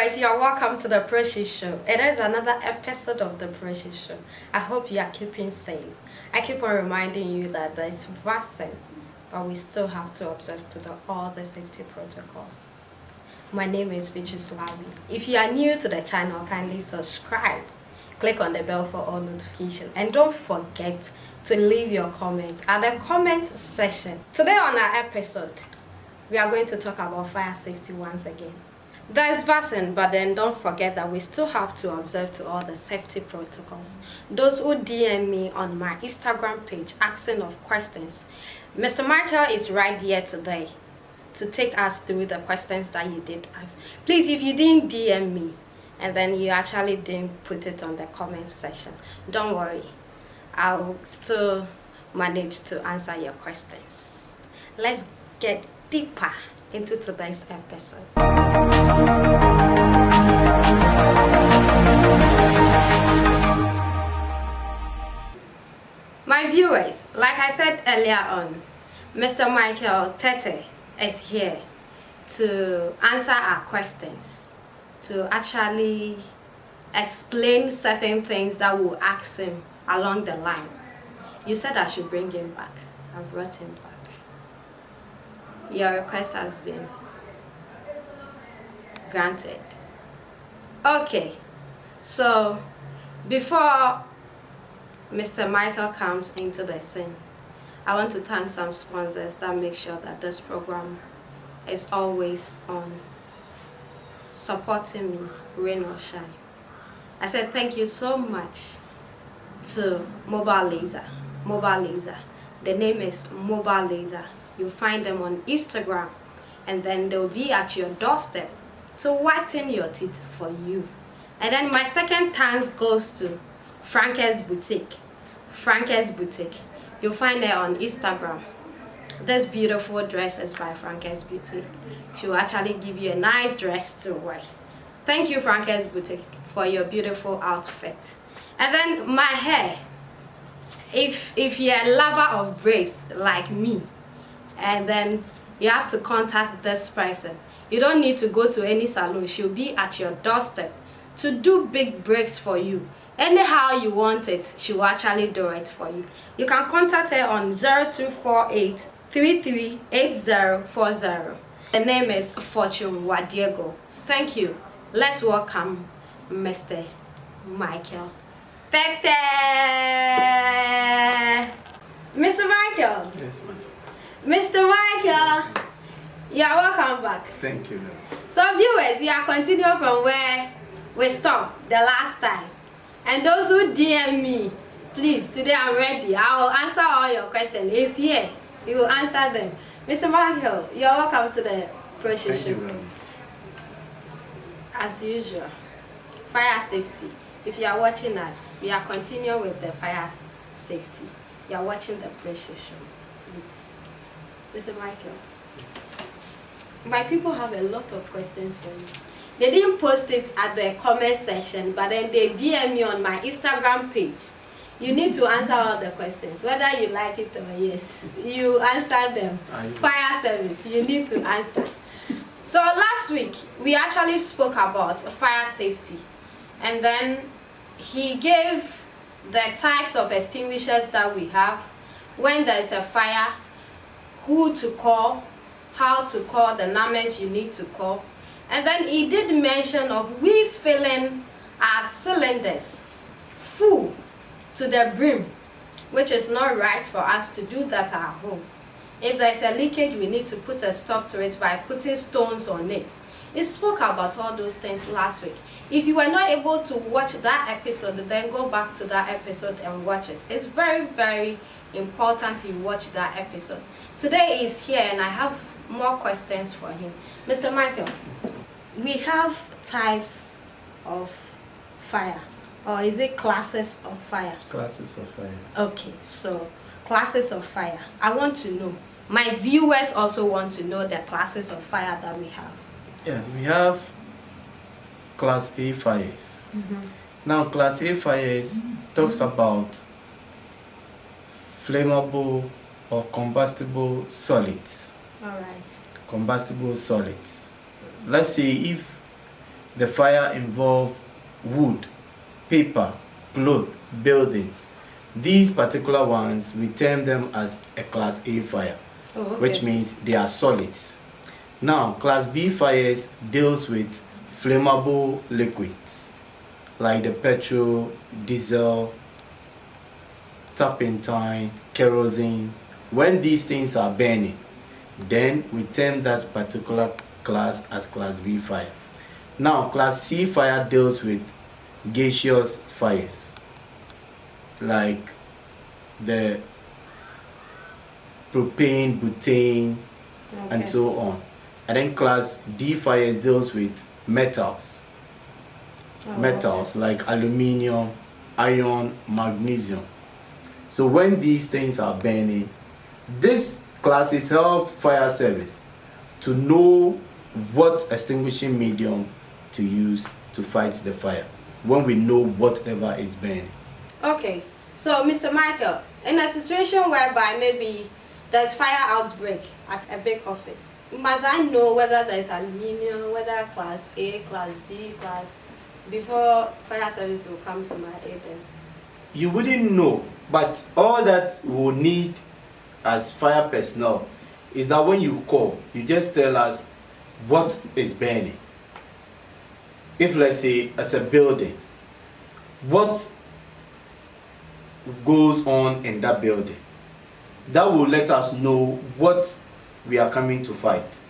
viewers, you are welcome to the Precious Show. It is another episode of the Precious Show. I hope you are keeping safe. I keep on reminding you that there is vaccine, but we still have to observe all the safety protocols. My name is Beatrice Lavi. If you are new to the channel, kindly subscribe. Click on the bell for all notifications. And don't forget to leave your comments at the comment section. Today on our episode, we are going to talk about fire safety once again. There's vaccine, but then don't forget that we still have to observe all the safety protocols. Those who DM me on my Instagram page asking of questions, Mr. Michael is right here today to take us through the questions that you did ask. Please, if you didn't DM me and then you actually didn't put it on the comment section, don't worry. I'll still manage to answer your questions. Let's get deeper into today's episode. My viewers, like I said earlier on, Mr. Michael Tete is here to answer our questions, to actually explain certain things that we'll ask him along the line. You said I should bring him back. I brought him back. Your request has been granted. Okay, so before Mr. Michael comes into the scene, I want to thank some sponsors that make sure that this program is always on, supporting me, rain or shine. I said thank you so much to Mobile Laser. The name is Mobile Laser. You'll find them on Instagram, and then they'll be at your doorstep to whiten your teeth for you. And then my second thanks goes to Franke's Boutique. You'll find her on Instagram. This beautiful dress is by Franke's Boutique. She will actually give you a nice dress to wear. Thank you, Franke's Boutique, for your beautiful outfit. And then my hair. If you're a lover of braids like me, and then you have to contact this person. You don't need to go to any salon. She'll be at your doorstep to do big braids for you. Anyhow you want it, she will actually do it for you. You can contact her on 0248 338040. The name is Fortune Wadiego. Thank you. Let's welcome Mr. Michael Tete. Mr. Michael. Yes, ma'am. Mr. Michael, you are welcome back. Thank you. So viewers, we are continuing from where we stopped the last time. And those who DM me, please, today I'm ready. I will answer all your questions. It's here. We will answer them. Mr. Michael, you are welcome to the Precious Show. As usual, fire safety. If you are watching us, we are continuing with the fire safety. You are watching the Precious Show. Please. Mr. Michael, my people have a lot of questions for you. They didn't post it at the comment section, but then they DM me on my Instagram page. You need to answer all the questions, whether you like it or yes. You answer them. Fire service, you need to answer. So last week, we actually spoke about fire safety. And then he gave the types of extinguishers that we have when there is a fire, who to call, how to call, the numbers you need to call. And then he did mention of refilling our cylinders full to the brim, which is not right for us to do that at our homes. If there's a leakage, we need to put a stop to it by putting stones on it. He spoke about all those things last week. If you were not able to watch that episode, then go back to that episode and watch it. It's very, very important you watch that episode. Today he's here and I have more questions for him. Mr. Michael, we have types of fire, or is it classes of fire? Classes of fire. Okay, so classes of fire. I want to know. My viewers also want to know the classes of fire that we have. Yes, we have Class A fires. Now, Class A fires talks about flammable or combustible solids. All right. Combustible solids. Let's say if the fire involve wood, paper, cloth, buildings. These particular ones, we term them as a Class A fire, which means they are solids. Now, Class B fires deals with flammable liquids, like the petrol, diesel, turpentine, kerosene. When these things are burning, then we term that particular class as Class B fire. Now, Class C fire deals with gaseous fires, like the propane, butane, and so on. And then Class D fires deals with metals. Like aluminium, iron, magnesium. So when these things are burning, this classes help fire service to know what extinguishing medium to use to fight the fire when we know whatever is burning. Okay, so Mr. Michael, in a situation whereby maybe there's fire outbreak at a big office, must I know whether there's aluminium, whether Class A, Class B, before fire service will come to my aid? You wouldn't know, but all that we'll need as fire personnel is that when you call, you just tell us what is burning. If, let's say, as a building, what goes on in that building, that will let us know what we are coming to fight.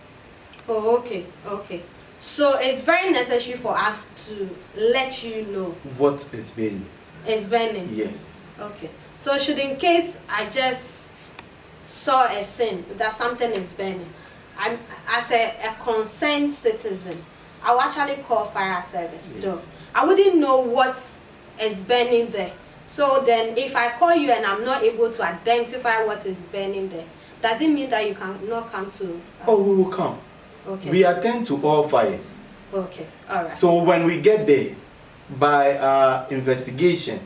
Oh, okay. So it's very necessary for us to let you know what is burning. It's burning? Yes. Okay. So should, in case I just saw a scene that something is burning, I'm, as a concerned citizen, I will actually call fire service. Yes. Though I wouldn't know what is burning there. So then if I call you and I'm not able to identify what is burning there, does it mean that you cannot come to... Oh, we will come. Okay. We attend to all fires. Okay, all right. So when we get there, by our investigation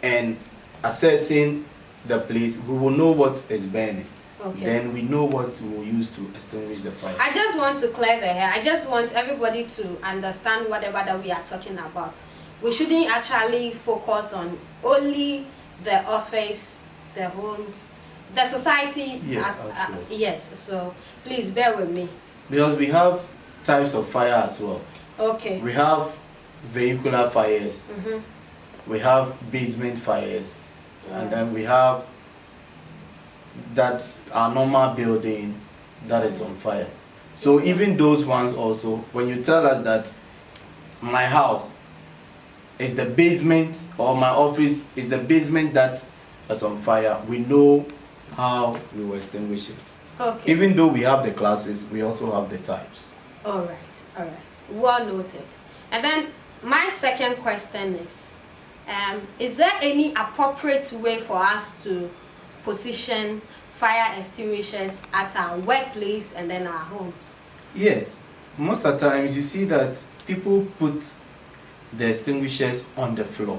and assessing the place, we will know what is burning. Okay. Then we know what we will use to extinguish the fire. I just want to clear the air. I just want everybody to understand whatever that we are talking about. We shouldn't actually focus on only the office, the homes, the society. Yes, yes, so please bear with me. Because we have types of fire as well. Okay. We have vehicular fires, we have basement fires, and then we have that's our normal building that is on fire. So even those ones also, when you tell us that my house is the basement or my office is the basement that is on fire, we know how we will extinguish it. Okay. Even though we have the classes, we also have the types. All right. Well noted. And then my second question is there any appropriate way for us to position fire extinguishers at our workplace and then our homes? Yes. Most of the times you see that people put the extinguishers on the floor,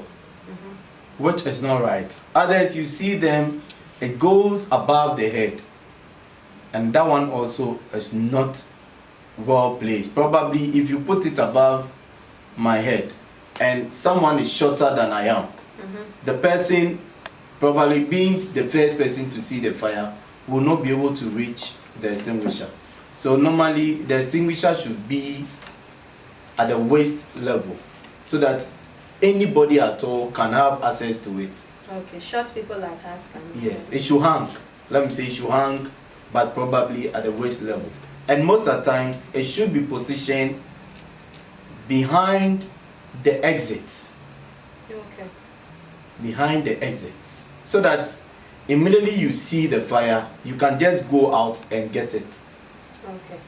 which is not right. Others, you see them, it goes above the head. And that one also is not well placed. Probably if you put it above my head and someone is shorter than I am, the person, probably being the first person to see the fire, will not be able to reach the extinguisher. So normally the extinguisher should be at the waist level so that anybody at all can have access to it. Okay, short people like us can. Yes, it should hang. Let me say it should hang, but probably at the waist level. And most of the times, it should be positioned behind the exits. Okay. Behind the exits. So that immediately you see the fire, you can just go out and get it. Okay.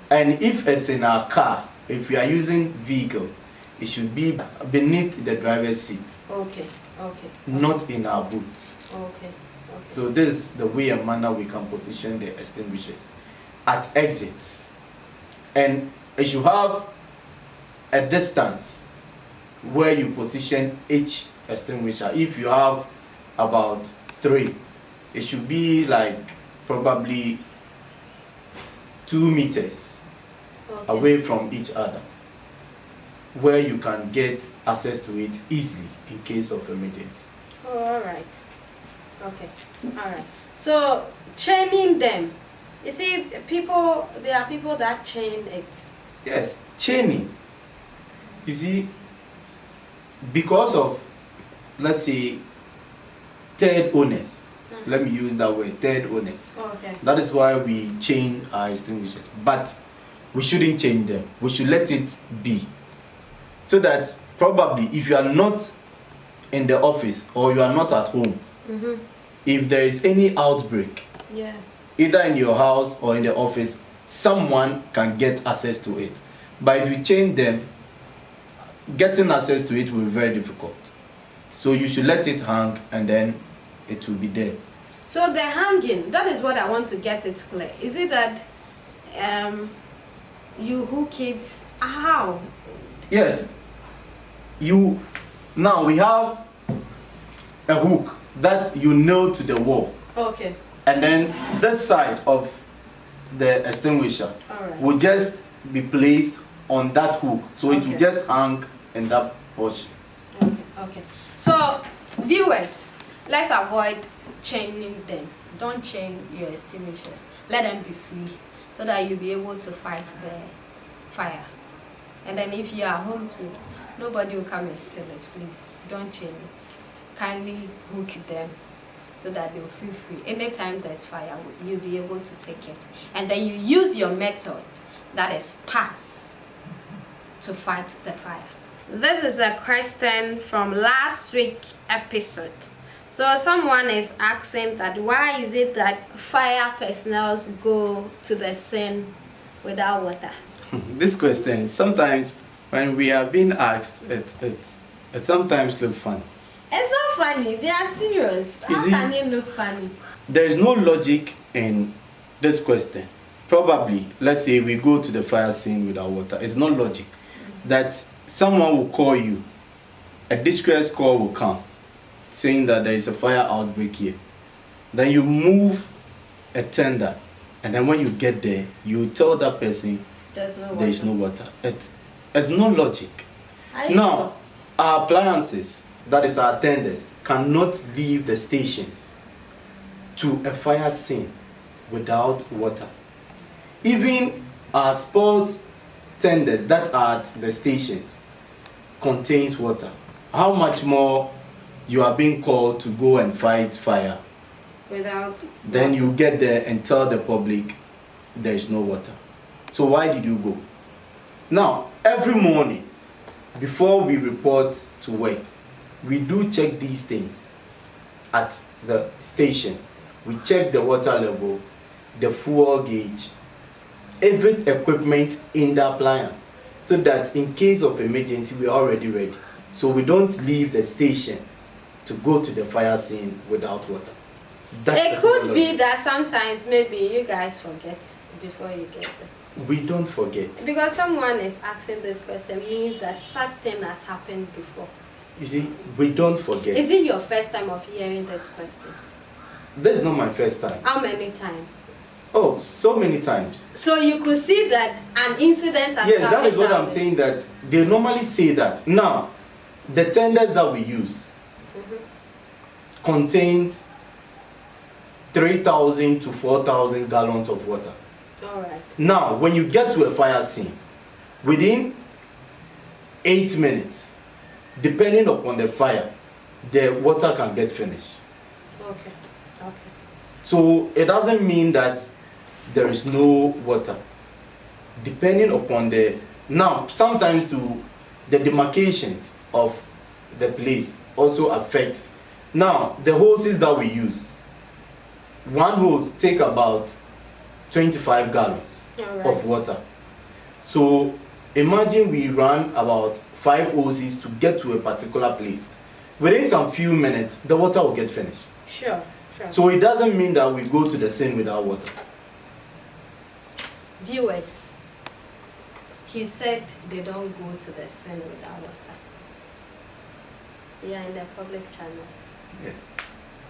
And if it's in our car, if we are using vehicles, it should be beneath the driver's seat. Okay. Not in our boot. Okay. So this is the way and manner we can position the extinguishers at exits. And it should have a distance where you position each extinguisher. If you have about 3, it should be like probably 2 meters away from each other. where you can get access to it easily in case of emergency. Oh, all right. Okay. All right. So chaining them. You see, there are people that chain it. Yes, chaining. You see, because of, let's say, third owners. Let me use that word, third owners. Okay. That is why we chain our extinguishers. But we shouldn't chain them. We should let it be. So that probably if you are not in the office or you are not at home, if there is any outbreak, either in your house or in the office, someone can get access to it. But if you chain them, getting access to it will be very difficult. So you should let it hang and then it will be there. So the hanging, that is what I want to get it clear. Is it that you hook it? How? Yes. Now we have a hook that you nail to the wall. Okay. And then this side of the extinguisher will just be placed on that hook. So it will just hang in that portion. Okay. So viewers, let's avoid chaining them. Don't chain your extinguishers. Let them be free so that you'll be able to fight the fire. And then if you are home too, nobody will come and steal it. Please don't chain it. Kindly hook them so that they'll feel free. Anytime there's fire, you'll be able to take it. And then you use your method, that is pass, to fight the fire. This is a question from last week's episode. So someone is asking that why is it that fire personnel go to the scene without water? This question, sometimes when we are being asked, it sometimes looks funny. It's not funny, they are serious. How can it look funny? There is no logic in this question. Probably, let's say we go to the fire scene without water. It's not logic that someone will call you, a distress call will come saying that there is a fire outbreak here. Then you move a tender, and then when you get there, you tell that person there is no water. It's no logic. Now, our appliances, that is our tenders, cannot leave the stations to a fire scene without water. Even our sports tenders that are at the stations contains water. How much more you are being called to go and fight fire without then you get there and tell the public there is no water. So why did you go? Now, every morning before we report to work, we do check these things at the station. We check the water level, the fuel gauge, every equipment in the appliance, so that in case of emergency we are already ready. So we don't leave the station to go to the fire scene without water. It could be that sometimes maybe you guys forget before you get there. We don't forget. Because someone is asking this question means that something has happened before. You see, we don't forget. Is it your first time of hearing this question? This is not my first time. How many times? Oh, so many times. So you could see that an incident has happened. Yes, that is what I'm saying, that they normally say that. Now, the tenders that we use contains 3,000 to 4,000 gallons of water. All right. Now, when you get to a fire scene, within 8 minutes, depending upon the fire, the water can get finished. Okay. So it doesn't mean that there is no water. Depending upon now, sometimes the demarcations of the place also affect. Now, the hoses that we use, one hose take about 25 gallons of water. So imagine we run about 5 hoses to get to a particular place. Within some few minutes, the water will get finished. Sure. So it doesn't mean that we go to the scene without water. Viewers, he said they don't go to the scene without water. We are in the public channel. Yes.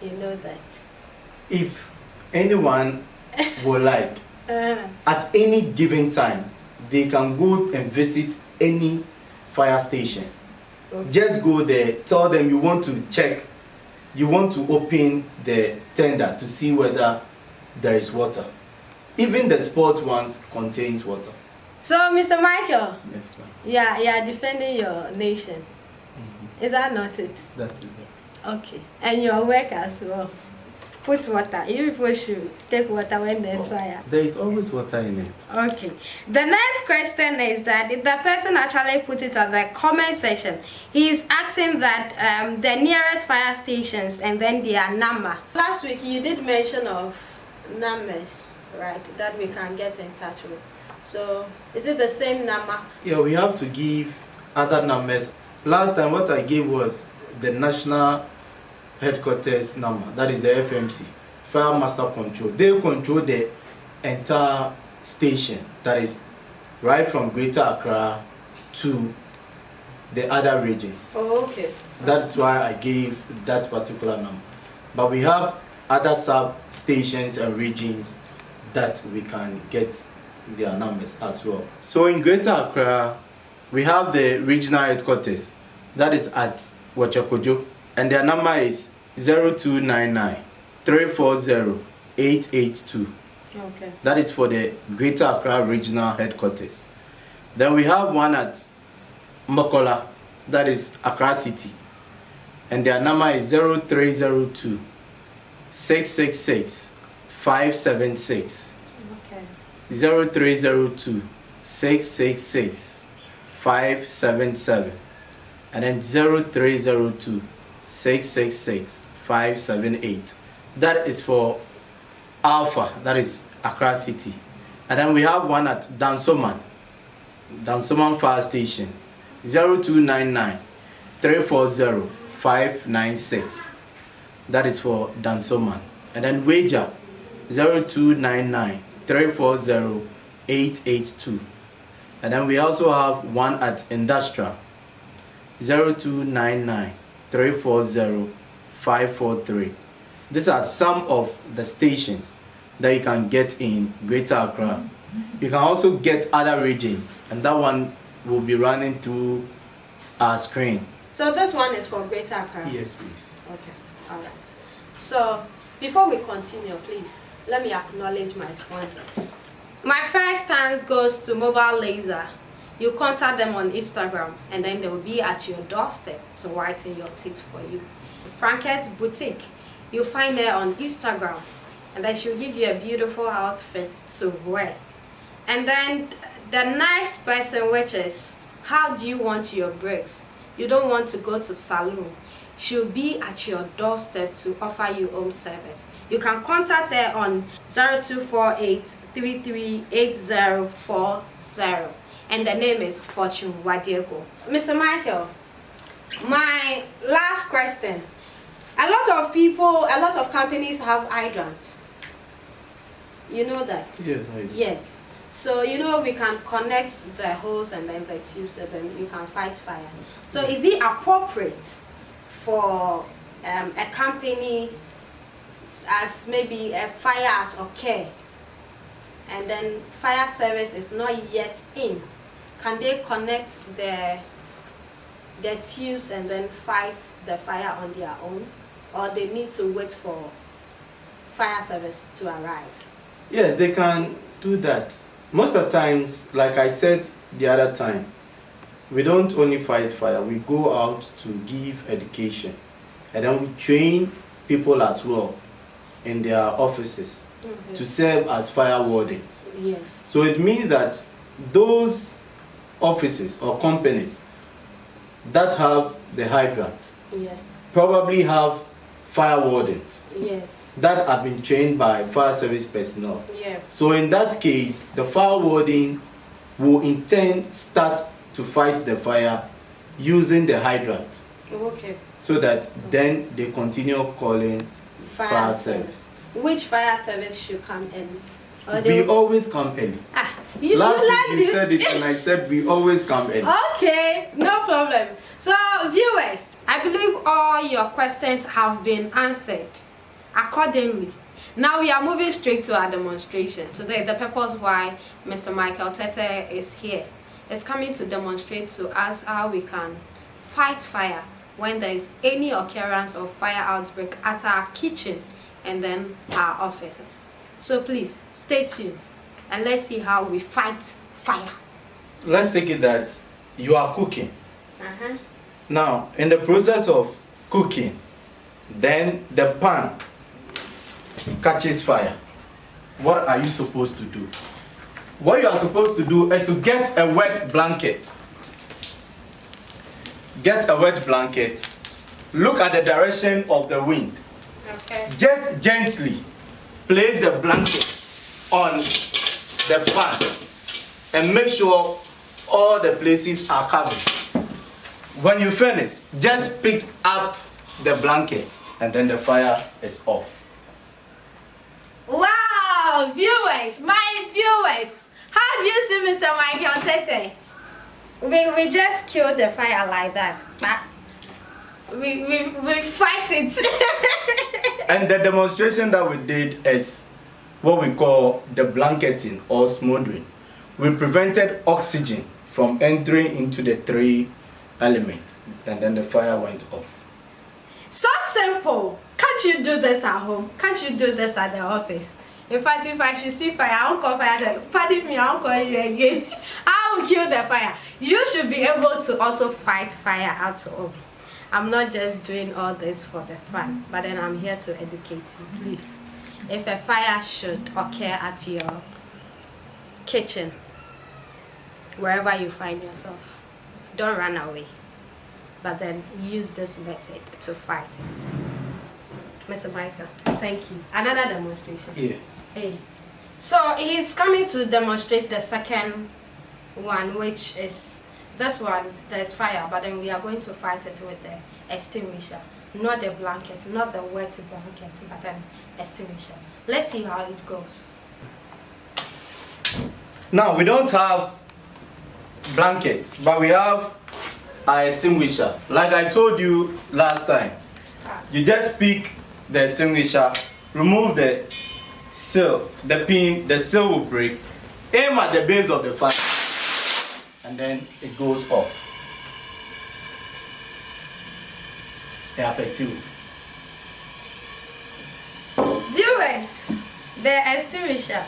You know that. If anyone would like, at any given time, they can go and visit any fire station. Okay. Just go there, tell them you want to check, you want to open the tender to see whether there is water. Even the sports ones contains water. So, Mr. Michael, Yes, ma'am. yeah, you are defending your nation. Is that not it? That is it. Okay. And your work as well. Put water. You people should take water when there's fire. There is always water in it. Okay. The next question is that if the person actually put it at the comment section, he is asking that the nearest fire stations and then their number. Last week you did mention of numbers, right, that we can get in touch with. So is it the same number? Yeah, we have to give other numbers. Last time what I gave was the national headquarters number, that is the FMC, Fire Master Control. They control the entire station, that is right from Greater Accra to the other regions. Oh, okay. That's why I gave that particular number. But we have other sub-stations and regions that we can get their numbers as well. So in Greater Accra, we have the regional headquarters, that is at Wachakojo, and their number is 0299 340 882. Okay. That is for the Greater Accra regional headquarters. Then we have one at Makola, that is Accra City, and their number is 0302 666 576. Okay. 0302 666 577, and then 0302 666 578. That is for Alpha, that is Accra City. And then we have one at Dansoman Fire Station, 0299 340 596. That is for Dansoman. And then Wager, 0299 340 882. And then we also have one at Industrial, 0299 340 543. These are some of the stations that you can get in Greater Accra. You can also get other regions, and that one will be running through our screen. So this one is for Greater Accra? Yes, please. Okay, all right. So before we continue, please, let me acknowledge my sponsors. My first thanks goes to Mobile Laser. You contact them on Instagram and then they will be at your doorstep to whiten your teeth for you. Frances Boutique, you find her on Instagram and then she'll give you a beautiful outfit to wear. And then the nice person, which is, how do you want your braids? You don't want to go to salon. She'll be at your doorstep to offer you home service. You can contact her on 0248 338040, and the name is Fortune Wadiego. Mr. Michael, my last question. A lot of companies have hydrants. You know that? Yes, I do. Yes. So you know we can connect the hose and then the tubes and then you can fight fire. So is it appropriate for a company as maybe a fire has occurred and then fire service is not yet in? Can they connect the tubes and then fight the fire on their own, or they need to wait for fire service to arrive? Yes, they can do that. Most of the times, like I said the other time, we don't only fight fire, we go out to give education, and then we train people as well in their offices to serve as fire wardens. Yes. So it means that those offices or companies that have the hydrant probably have fire wardens that have been trained by fire service personnel. So in that case, the fire warden will in turn start to fight the fire using the hydrant. So that then they continue calling fire service. Which fire service should come in? We always come early. Last week you said it and I said we always come early. Okay, no problem. So viewers, I believe all your questions have been answered accordingly. Now we are moving straight to our demonstration. So the purpose why Mr. Michael Tete is here is coming to demonstrate to us how we can fight fire when there is any occurrence of fire outbreak at our kitchen and then our offices. So please stay tuned and let's see how we fight fire. Let's take it that you are cooking. Now, in the process of cooking, then the pan catches fire. What are you supposed to do? What you are supposed to do is to get a wet blanket. Get a wet blanket. Look at the direction of the wind. Okay. Just gently place the blanket on the pan and make sure all the places are covered. When you finish, just pick up the blanket and then the fire is off. Wow, viewers, my viewers, how do you see Mr. Michael Tete? We just killed the fire like that. We fight it. And the demonstration that we did is what we call the blanketing or smothering. We prevented oxygen from entering into the three elements, and then the fire went off. So simple. Can't you do this at home? Can't you do this at the office? In fact, if I should see fire, I won't call fire. I say, pardon me, I won't call you again. I will kill the fire. You should be able to also fight fire at home. I'm not just doing all this for the fun, but then I'm here to educate you, please. If a fire should occur at your kitchen, wherever you find yourself, don't run away, but then use this method to fight it. Mr. Michael, thank you. Another demonstration. Yes. Hey. So he's coming to demonstrate the second one, which is this one. There's fire, but then we are going to fight it with the extinguisher, not the blanket, not the wet blanket, but then extinguisher. Let's see how it goes. Now we don't have blankets, but we have our extinguisher. Like I told you last time, you just pick the extinguisher, remove the seal, the pin, the seal will break, aim at the base of the fire, and then it goes off. Effective. Viewers, the extinguisher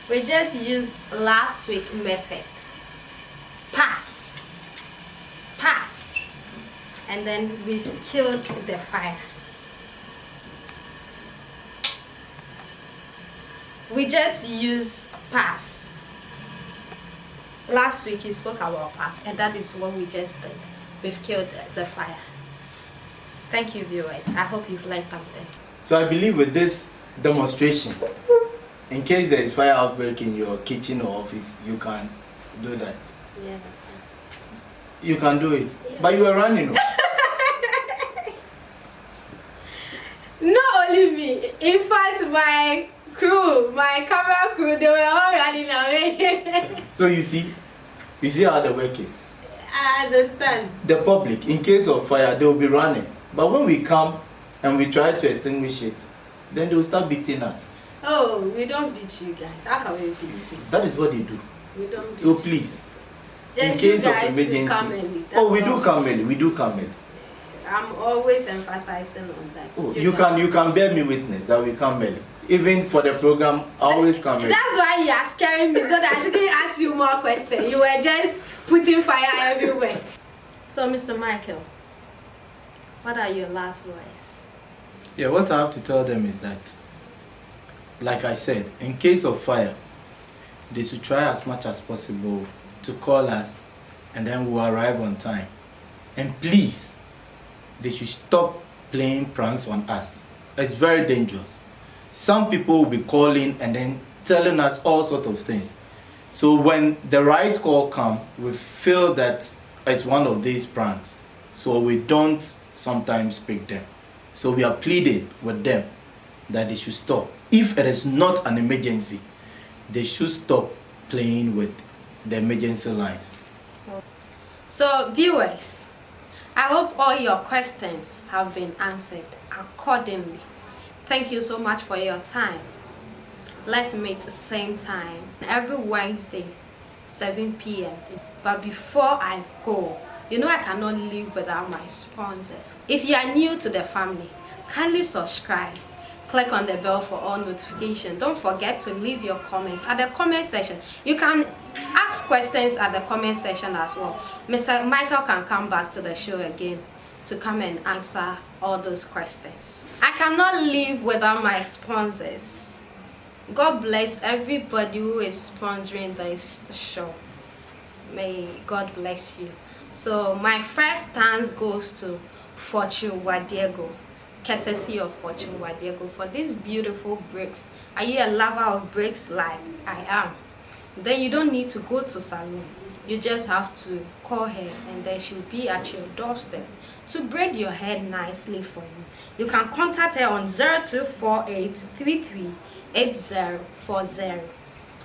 we just used last week method. Pass, and then we killed the fire. We just use pass. Last week he spoke about pass, and that is what we just did. We've killed the fire. Thank you, viewers. I hope you've learned something. So I believe with this demonstration, in case there is fire outbreak in your kitchen or office, you can do that. Yeah. You can do it. Yeah. But you are running. Not only me. In fact, my crew, my camera crew, they were all running away. So you see how the work is. I understand. The public, in case of fire, they will be running. But when we come and we try to extinguish it, then they will start beating us. Oh, we don't beat you guys. How can we beat you? That is what they do. We don't beat so you. please, just in case you of guys emergency. Come early. Oh, we all. do come early. We do come early. I'm always emphasizing on that. Oh, you can bear me witness that we come early. Even for the program, I always come early. That's why you are scaring me, so that I shouldn't ask you more questions. You were just putting fire everywhere. So, Mr. Michael, what are your last words? Yeah, what I have to tell them is that, like I said, in case of fire, they should try as much as possible to call us, and then we'll arrive on time. And please, they should stop playing pranks on us. It's very dangerous. Some people will be calling and then telling us all sorts of things. So when the right call comes, we feel that it's one of these pranks. So we don't sometimes pick them. So we are pleading with them that they should stop. If it is not an emergency, they should stop playing with the emergency lines. So, viewers, I hope all your questions have been answered accordingly. Thank you so much for your time. Let's meet the same time every Wednesday, 7 p.m. But before I go, you know I cannot live without my sponsors. If you are new to the family, kindly subscribe. Click on the bell for all notifications. Don't forget to leave your comments at the comment section. You can ask questions at the comment section as well. Mr. Michael can come back to the show again to come and answer all those questions. I cannot live without my sponsors. God bless everybody who is sponsoring this show. May God bless you. So my first thanks goes to Fortune Wadiego, courtesy of Fortune Wadiego, for these beautiful bricks. Are you a lover of bricks like I am? Then you don't need to go to salon. You just have to call her and then she'll be at your doorstep to braid your hair nicely for you. You can contact her on 0248338040.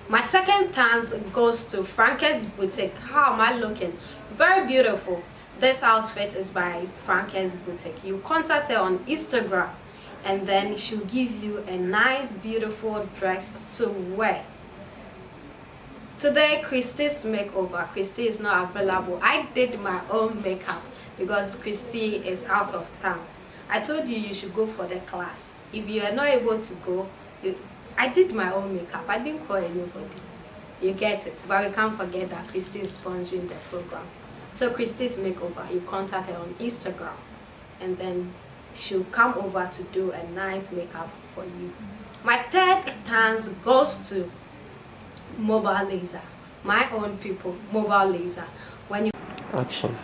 My second thanks goes to Frances Boutique. How am I looking? Very beautiful. This outfit is by Frances Boutique. You contact her on Instagram and then she'll give you a nice beautiful dress to wear. Today, Christy's makeover. Christy is not available. I did my own makeup because Christy is out of town. I told you should go for the class. If you are not able to go, I did my own makeup. I didn't call anybody. You get it. But we can't forget that Christy is sponsoring the program. So Christy's makeover, you contact her on Instagram and then she'll come over to do a nice makeup for you. My third thanks goes to Mobile Laser. My own people, Mobile Laser. When you Action.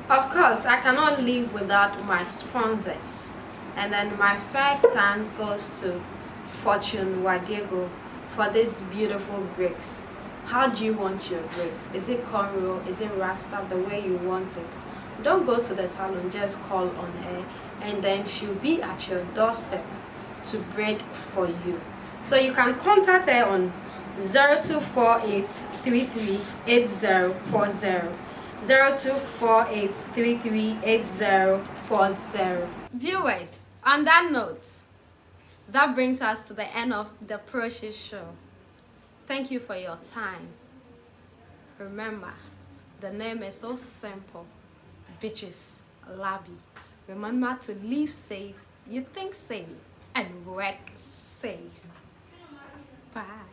Of course, I cannot live without my sponsors. And then my first thanks goes to Fortune Wadiego for these beautiful bricks. How do you want your braids? Is it cornrow? Is it rasta? The way you want it. Don't go to the salon, just call on her and then she'll be at your doorstep to braid for you. So you can contact her on 0248338040. 0248338040. Viewers, on that note, that brings us to the end of the Precious Show. Thank you for your time. Remember, the name is so simple. Bitches Labby. Remember to live safe, you think safe, and work safe. Bye.